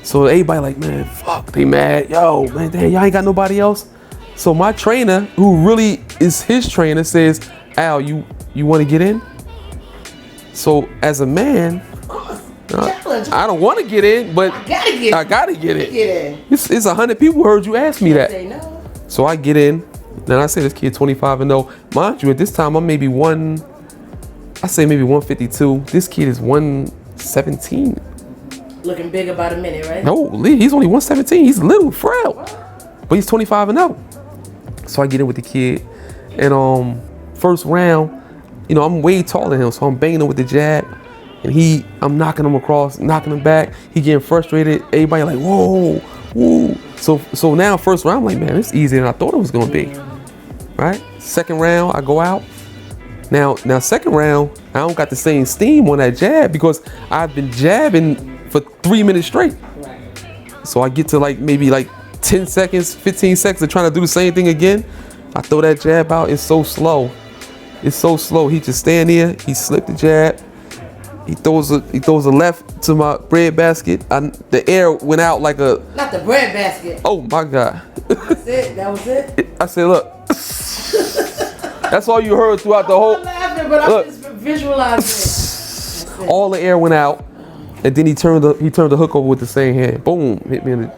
So everybody like, man, fuck, they mad. Yo, man, damn, y'all ain't got nobody else. So my trainer, who really is his trainer, says, Al, you want to get in? So as a man, I don't want to get in, but I gotta get in. It's 100 people heard you ask me that. So I get in. Then I say this kid 25 and 0. Mind you, at this time I'm maybe 152. This kid is 117. Looking big about a minute, right? No, he's only 117. He's little, frail. But he's 25 and 0. So I get in with the kid. And first round, you know, I'm way taller than him. So I'm banging him with the jab. And I'm knocking him across, knocking him back. He getting frustrated. Everybody like, whoa, whoa. So now first round, I'm like, man, it's easier than I thought it was gonna be. Right? Second round, I go out. Now second round, I don't got the same steam on that jab because I've been jabbing for 3 minutes straight. So I get to maybe 10 seconds, 15 seconds of trying to do the same thing again. I throw that jab out. It's so slow. He just stand there. He slipped the jab. He throws a left to my bread basket. The air went out like a... Not the bread basket. Oh my God. That's it? That was it? I said, look. That's all you heard throughout the whole... I'm laughing, but I'm just visualizing it. All the air went out. And then he turned the hook over with the same hand. Boom, hit me in the...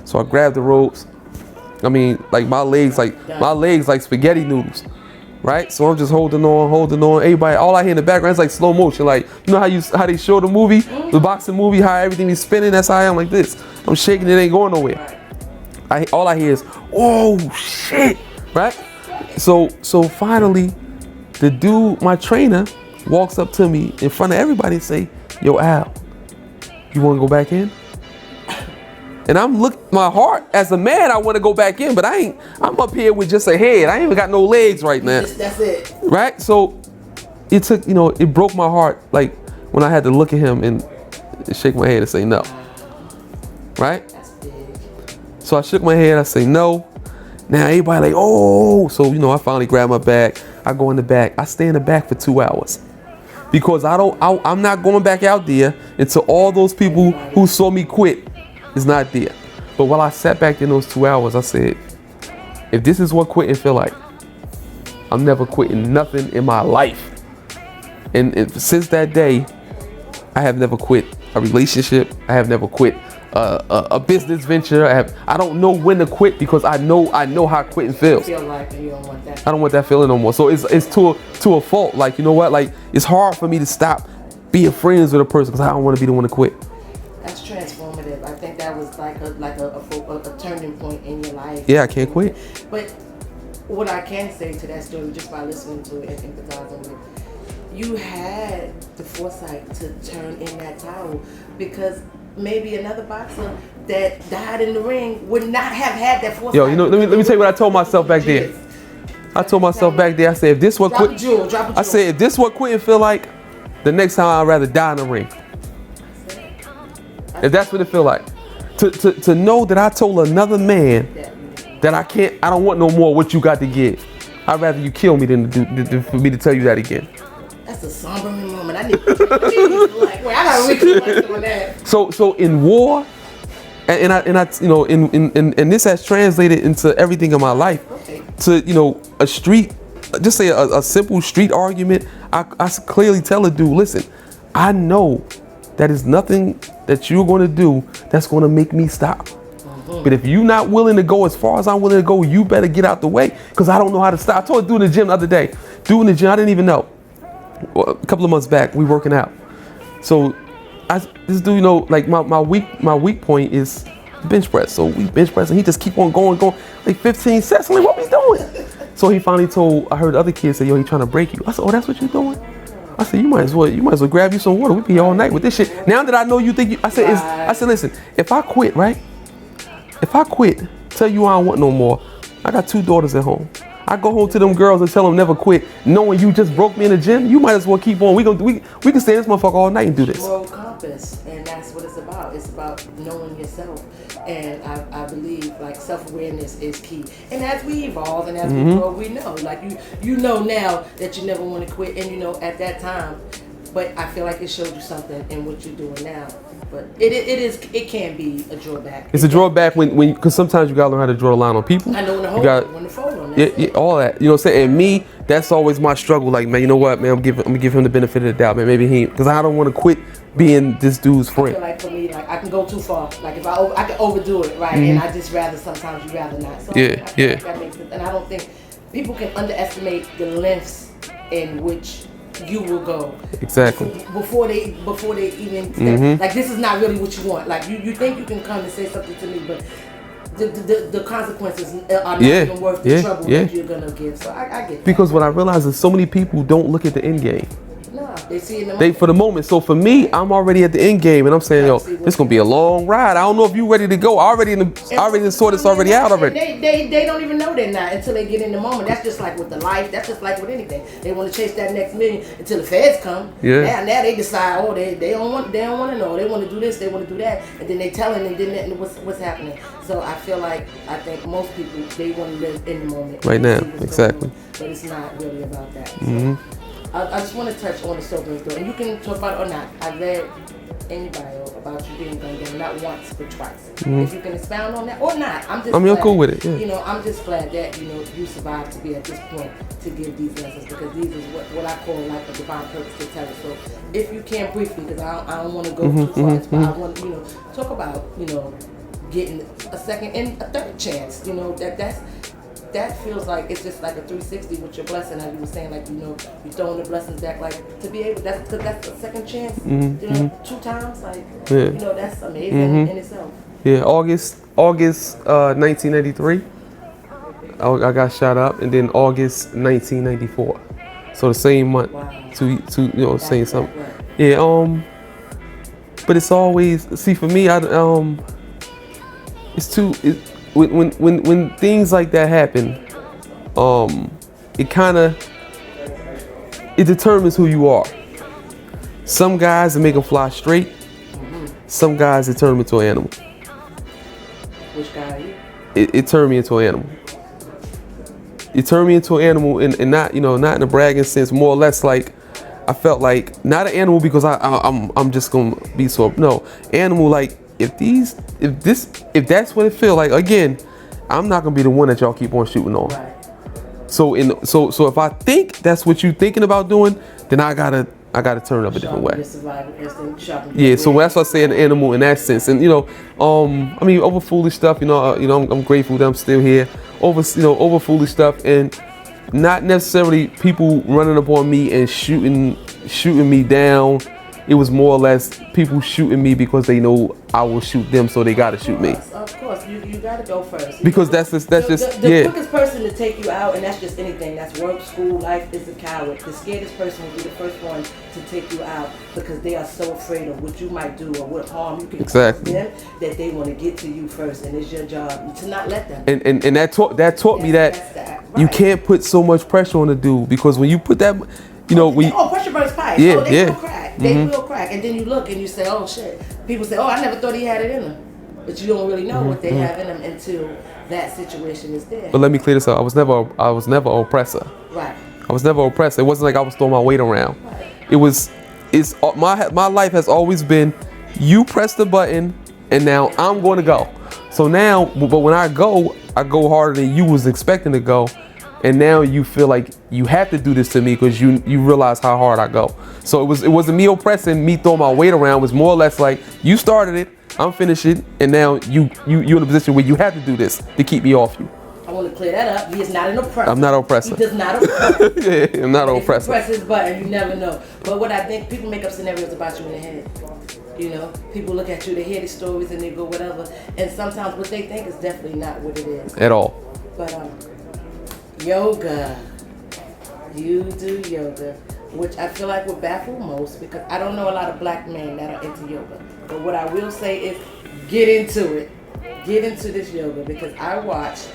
So I grabbed the ropes. I mean, my legs like spaghetti noodles. Right? So I'm just holding on. Everybody, all I hear in the background is like slow motion. Like, you know how they show the movie, the boxing movie, how everything is spinning? That's how I am like this. I'm shaking, it ain't going nowhere. All I hear is, oh shit, right? So finally, the dude, my trainer, walks up to me in front of everybody and say, yo, Al, you wanna go back in? And my heart, as a man, I want to go back in, but I'm up here with just a head. I ain't even got no legs right now. That's it. Right? So it took, it broke my heart, like when I had to look at him and shake my head and say no. Right? That's big. So I shook my head, I say no. Now everybody like, oh. So, I finally grab my bag. I go in the back. I stay in the back for 2 hours. Because I'm not going back out there until all those people who saw me quit is not there. But while I sat back in those 2 hours, I said, if this is what quitting feel like, I'm never quitting nothing in my life. And since that day, I have never quit a relationship. I have never quit a business venture. I don't know when to quit because I know how quitting feels. Feel like you don't want that. I don't want that feeling no more. So it's to a fault. Like, you know what? Like, it's hard for me to stop being friends with a person because I don't want to be the one to quit. That's transformative. I think that was like a turning point in your life. Yeah, I can't quit. But what I can say to that story, just by listening to it and empathizing with it, you had the foresight to turn in that towel because maybe another boxer that died in the ring would not have had that foresight. Yo, let me tell you what I told myself back there. I told myself back there, I said, if this what quit, I said, if this what quitting feel like, the next time I'd rather die in the ring. If that's what it feel like, to know that I told another man that I don't want no more what you got to give. I'd rather you kill me than for me to tell you that again. That's a sombering moment. I need to I gotta recollect on that. So in war, and this has translated into everything in my life. To a street just say a simple street argument, I clearly tell a dude, listen, I know that is nothing that you're going to do that's going to make me stop. But if you're not willing to go as far as I'm willing to go, you better get out the way, because I don't know how to stop. I told a dude in the gym the other day, dude in the gym, I didn't even know. Well, a couple of months back, we working out. So this dude, you know, like my weak point is bench press. So we bench press and he just keep on going, like 15 sets. I'm like, what we doing? So he finally I heard the other kids say, yo, he trying to break you. I said, oh, that's what you doing? I said, you might as well grab you some water. We be all night with this shit. Now that I know you think I said, listen, if I quit, right? If I quit, tell you I don't want no more. I got 2 daughters at home. I go home to them girls and tell them never quit, knowing you just broke me in the gym. You might as well keep on. We can stay in this motherfucker all night and do this. Moral compass, and that's what it's about. It's about knowing yourself, and I believe like self-awareness is key. And as we evolve and as we grow, we know. Like you know now that you never want to quit, and you know at that time. But I feel like it showed you something in what you're doing now. But it can be a drawback. It's a drawback when because sometimes you gotta learn how to draw a line on people. I know when to fold on that. Yeah, all that. You know what I'm saying? And me, that's always my struggle. Like, man, you know what, man, I'm gonna give him the benefit of the doubt, man. Maybe because I don't want to quit being this dude's friend. I feel like for me, like I can go too far. Like if I can overdo it, right? And I just sometimes you rather not. So yeah. Like that makes sense. And I don't think people can underestimate the lengths in which you will go exactly before they even step. Like this is not really what you want. Like you think you can come and say something to me, but the consequences are not even worth the trouble that you're gonna give. So I get that. Because what I realize is so many people don't look at the end game. No, they see in the for the moment. So for me, I'm already at the end game, and I'm saying, yo, this gonna be a long ride. I don't know if you ready to go. I already saw this already out already. They don't even know they're not until they get in the moment. That's just like with the life. That's just like with anything. They want to chase that next million until the feds come. Yeah. Now they decide. Oh, they don't want to know. They want to do this. They want to do that. And then they telling and then what's happening. So I think most people they want to live in the moment right now. Exactly. But it's not really about that. So I just want to touch on the sobering though, and you can talk about it or not. I read in your bio about you being gunned down not once but twice. If you can expound on that or not, I'm cool with it. Yeah. You know, I'm just glad that you survived to be at this point to give these lessons, because these is what I call like a divine purpose to tell it. So if you can briefly, because I don't want to go too far, but I want talk about getting a second and a third chance. That feels like it's just like a 360 with your blessing, as you were saying, like you throwing the blessings back, like to be able that's a second chance, 2 times, like that's amazing in itself. Yeah, August 1993, I got shot up, and then August 1994, so the same month. Wow. Saying something. Right. Yeah. But it's always for me. It's too. When things like that happen, it determines who you are. Some guys it make them fly straight. Some guys it turn them into an animal. Which guy are you? It turned me into an animal. It turned me into an animal, and not not in a bragging sense. More or less like I felt like not an animal because I'm just gonna be animal like. If that's what it feel like, again, I'm not gonna be the one that y'all keep on shooting on. Right. So if I think that's what you thinking about doing, then I gotta turn up a different way. Yeah, so that's why I say an animal in that sense. And over foolish stuff, I'm grateful that I'm still here. Over foolish stuff, and not necessarily people running up on me and shooting me down. It was more or less people shooting me because they know I will shoot them, so they gotta shoot me. Of course, you gotta go first. Because that's just the quickest person to take you out, and that's just anything. That's work, school, life, is a coward. The scariest person will be the first one to take you out because they are so afraid of what you might do or what harm you can cause them that they want to get to you first, and it's your job to not let them. And that taught me that you can't put so much pressure on a dude, because when you put that. Pressure burns pipes. They will crack. They will crack. And then you look and you say, oh shit. People say, oh, I never thought he had it in him. But you don't really know what they have in them until that situation is there. But let me clear this up. I was never an oppressor. Right. I was never oppressed. It wasn't like I was throwing my weight around. Right. My life has always been, you press the button and now I'm going to go. So now, but when I go harder than you was expecting to go. and now you feel like you have to do this to me because you realize how hard I go. So it wasn't me oppressing, me throwing my weight around. It was more or less like, you started it, I'm finishing, and now you're in a position where you have to do this to keep me off you. I want to clear that up. He is not an oppressor. I'm not an oppressor. He does not oppress. Yeah, I'm not an oppressor. Press his button, you never know. But what I think, people make up scenarios about you in their head. You know, people look at you, they hear the stories and they go whatever. And sometimes what they think is definitely not what it is. At all. But yoga. You do yoga, which I feel like would baffle most because I don't know a lot of black men that are into yoga. But what I will say is get into it. Get into this yoga because I watched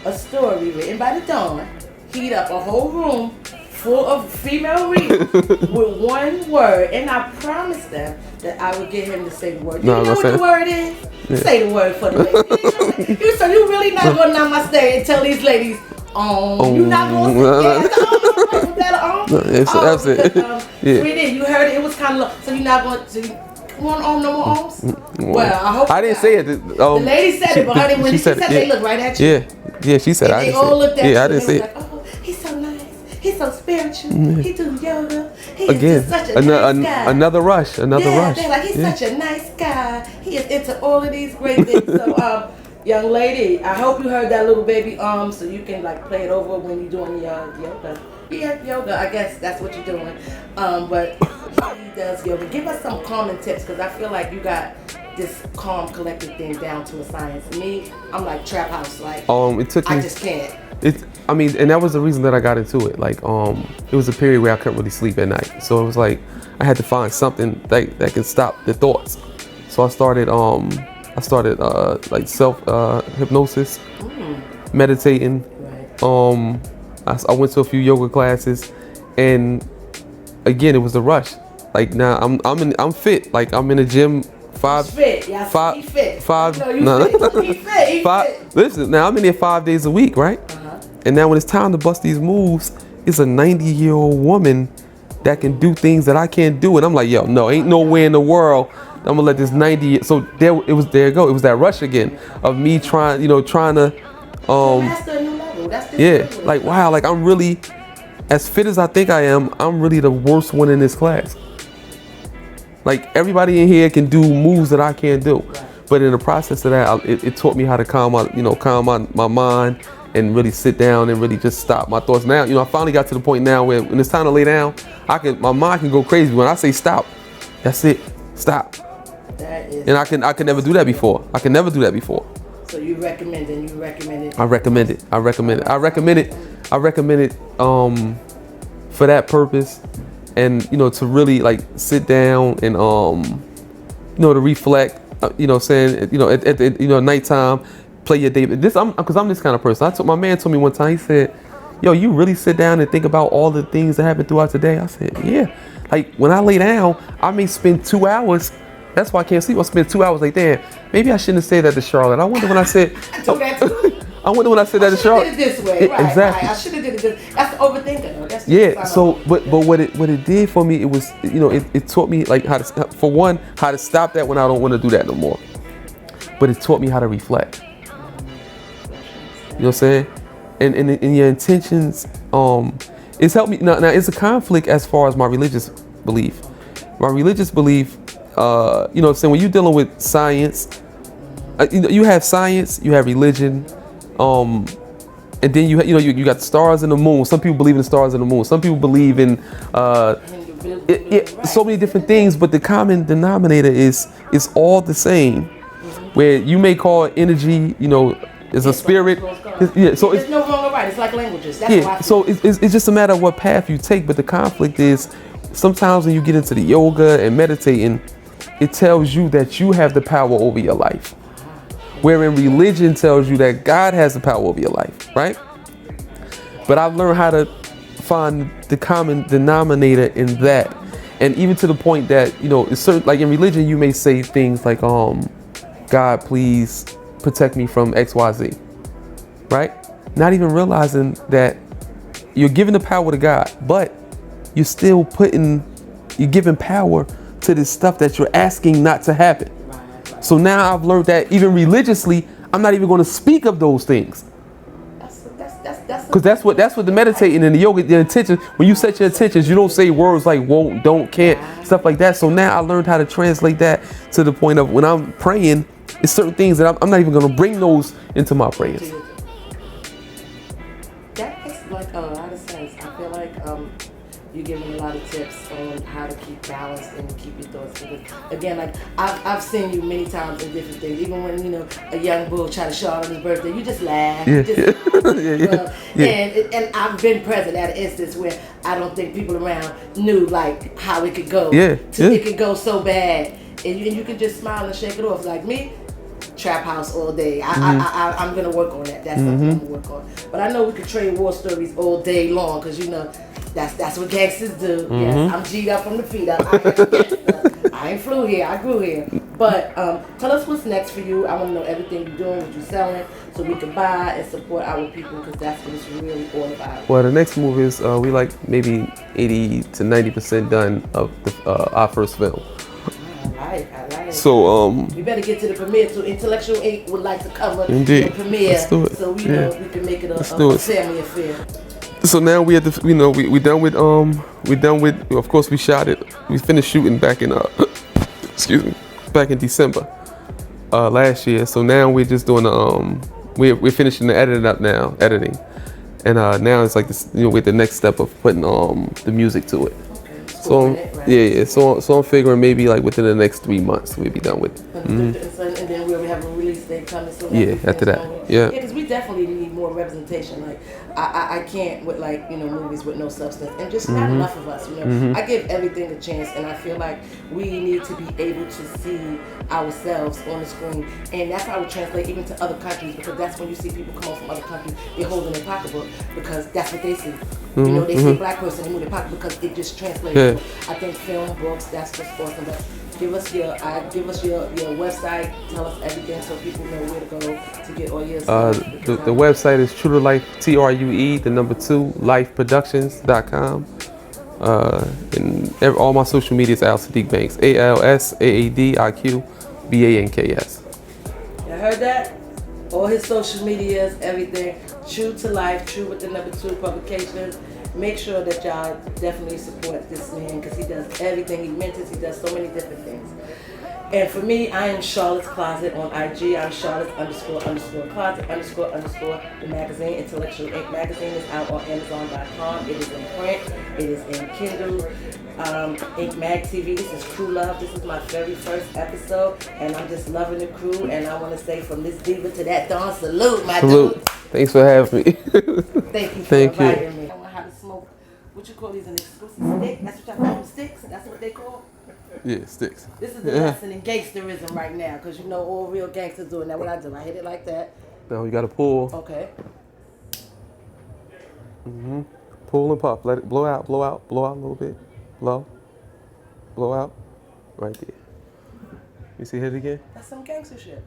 a story written by the Dawn heat up a whole room full of female readers with one word, and I promised them that I would get him to say the word. Do you know what the word is? Yeah. Say the word for the ladies. So you really not going to namaste and tell these ladies, you're not going to that's it. Yeah. Sweetie, you heard it. It was kind of low. So you're not going to... Want no more arms? Well, I hope I didn't say it. The lady said it, but honey, when she said it, they looked right at you. Yeah, she said. And they all looked at you. Yeah, I didn't say it. Like, oh, he's so nice. He's so spiritual. He do yoga. He is Again, just such a nice guy. Another rush. They're like, he's such a nice guy. He is into all of these great things. So, young lady, I hope you heard that little baby so you can like play it over when you're doing your yoga. Yeah, yoga. I guess that's what you're doing. But he does yoga. Give us some calming tips because I feel like you got this calm, collected thing down to a science. Me, I'm like trap house. Like it took me, I just can't. And that was the reason that I got into it. Like it was a period where I couldn't really sleep at night. So it was like I had to find something that can stop the thoughts. So I started like self hypnosis, meditating. Right. I went to a few yoga classes, and again, it was a rush. Like now, I'm fit. Like I'm in the gym. Fit. Listen, now I'm in there 5 days a week, right? And now when it's time to bust these moves, it's a 90-year-old woman that can do things that I can't do, and I'm like, yo, no, ain't nowhere in the world I'm gonna let this 90. So there it was. There you go. It was that rush again of me trying to. That's the new level. That's the like wow, like I'm really, as fit as I think I am, I'm really the worst one in this class. Like everybody in here can do moves that I can't do, but in the process of that, it taught me how to calm my mind and really sit down and really just stop my thoughts. Now, I finally got to the point now where when it's time to lay down, my mind can go crazy. When I say stop, that's it, stop. And I can never do that before. I can never do that before. So you recommend it? I recommend it for that purpose, and to really like sit down and to reflect. Saying at nighttime, play your day. Because I'm this kind of person. My man told me one time. He said, "Yo, you really sit down and think about all the things that happen throughout the day?" I said, "Yeah." Like when I lay down, I may spend 2 hours. That's why I can't sleep. I'll spend 2 hours like, damn, maybe I shouldn't have said that to Charlotte. I wonder when I said I wonder when I said that to Charlotte. I should have did it this way. Right, exactly. Right. I should have did it this. That's the overthinking though. That's yeah. So but what it did for me, it was, it taught me like how to stop that when I don't want to do that no more. But it taught me how to reflect. You know what I'm saying? And in your intentions, it's helped me. Now it's a conflict as far as my religious belief. My religious belief, saying when you're dealing with science, you have science, you have religion, and then you got the stars and the moon. Some people believe in the stars and the moon. Some people believe in so many different things, but the common denominator is all the same. Where you may call energy, is a spirit. So there's no wrong or right. It's like languages. That's why so it's just a matter of what path you take. But the conflict is sometimes when you get into the yoga and meditating, it tells you that you have the power over your life. Wherein religion tells you that God has the power over your life, right? But I've learned how to find the common denominator in that. And even to the point that, it's certain, like in religion, you may say things like, God, please protect me from XYZ, right? Not even realizing that you're giving the power to God, but you're still you're giving power to this stuff that you're asking not to happen. So now I've learned that even religiously, I'm not even going to speak of those things. That's Because that's what the meditating and the yoga, the intention, when you set your intentions, you don't say words like won't, don't, can't, stuff like that. So now I learned how to translate that to the point of when I'm praying, it's certain things that I'm not even going to bring those into my prayers. That makes like a lot of sense. I feel like you're giving a lot of tips on how to keep balance and keep your thoughts. Because again, like I've seen you many times in different things. Even when a young bull try to show out on his birthday, you just laugh. Yeah. You just, Yeah. And I've been present at an instance where I don't think people around knew like how it could go. It could go so bad, and you could just smile and shake it off. Like me. Trap house all day. I'm gonna work on that. That's something I'm gonna work on. But I know we could trade war stories all day long because that's what gangsters do. Yes, I'm G'd up from the feet up. I ain't flew here. I grew here. But tell us what's next for you. I want to know everything you're doing, what you're selling, so we can buy and support our people because that's what it's really all about. Well, the next move is we like maybe 80 to 90% done of our first film. I like. So we better get to the premiere too. Intellectual Inc. would like to cover Indeed. the premiere, Let's do it. so we know we can make it a family affair. So now we had to, we done with of course we shot it. We finished shooting back in back in December last year. So now we're just doing we're finishing the editing up now, and now it's like this, with the next step of putting the music to it. So so I'm figuring maybe like within the next 3 months we'll be done with it. And then we'll have a release date coming soon. After that. Because we definitely need more representation. Like I can't with movies with no substance and just not enough of us. I give everything a chance, and I feel like we need to be able to see ourselves on the screen, and that's how we translate even to other countries, because that's when you see people come home from other countries, they're holding their pocketbook because that's what they see. They see a black person, they move their pocket because it just translates. I think film, books, that's just awesome. But give us your website, tell us everything so people know where to go to get all your stuff. The website is True to Life, TRUE2lifeproductions.com. And all my social media is Saadiq Banks, ALSAADIQBANKS. You heard that? All his social medias, everything. True to Life, True with the number 2 publications. Make sure that y'all definitely support this man because he does everything. He mentors, he does so many different things. And for me, I am Charlotte's Closet on IG. I'm Charlotte__closet__ the magazine. Intellectual Inc. magazine is out on Amazon.com. It is in print. It is in Kindle. Ink Mag TV. This is Crew Love. This is my very first episode, and I'm just loving the crew. And I want to say from this diva to that Dawn, salute, my dude. Thanks for having me. Thank you for inviting me. I want how to smoke. What you call these? An exclusive stick? That's what y'all call them, sticks? That's what they call? Yeah, sticks. This is the lesson in gangsterism right now, because all real gangsters do it. Now what I do, I hit it like that. Now you gotta pull. Okay. Pull and puff. Let it blow out a little bit. Blow out. Right there. You see, hit it again? That's some gangster shit.